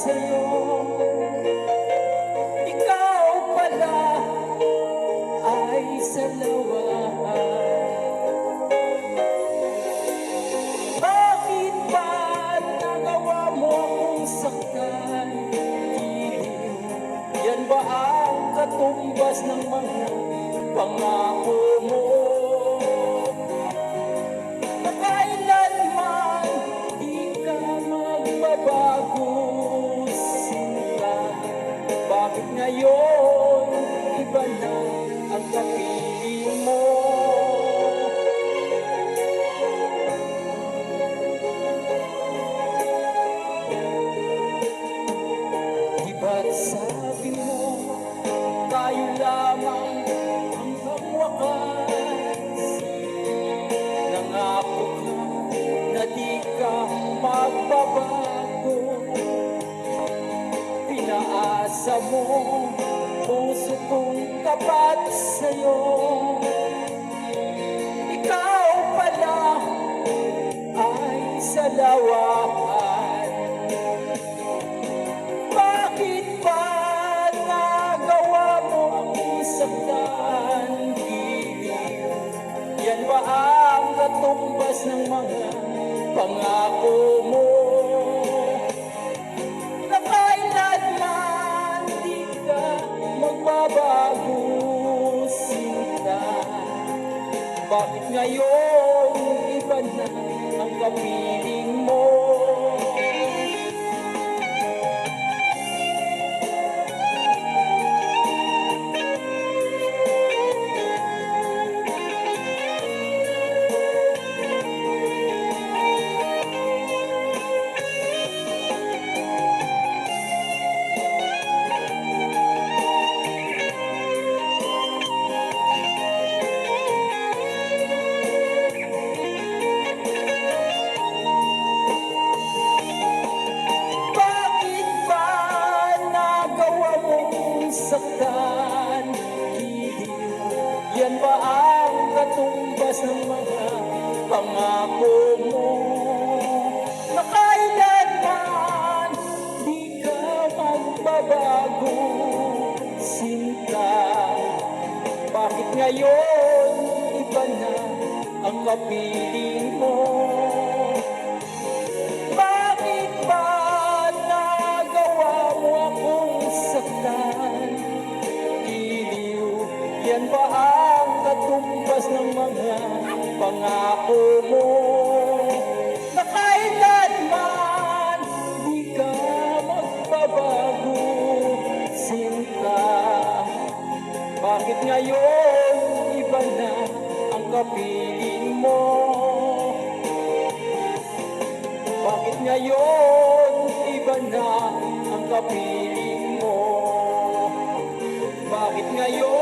sa'yo. Ikaw pala ay salawahan. Bakit ba nagawa mo akong saktan? Yan ba ang katumbas ng mga pangako mo? Na kailanman di ka magbabago, sinta. Bakit ngayon iba na ang kapiling mo? Di ba't sabi mo tayo lamang hanggang wakas? Nangako ka na di ka magbabago. Pinaasa mo puso kong tapat sa'yo. Ikaw pala ay salawahan. Bakit ba nagawa mo akong saktan? Giliw, yan ba ang katumbas ng mga pangako mo? Na kailanman di ka magbabago, sinta. Bakit ngayon iba na ang kapiling mo? Saktan, giliw, yan ba ang katumbas ng mga pangako mo? Na kailanman di ka magbabago, sinta. Bakit ngayon iba na ang kapiling mo? Bakit ba nagawa mo akong saktan? Yan ba ang katumbas ng mga pangako mo? Na kailanman di ka magbabago, sinta. Bakit ngayon iba na ang kapiling mo? Bakit ngayon iba na ang kapiling mo? Bakit ngayon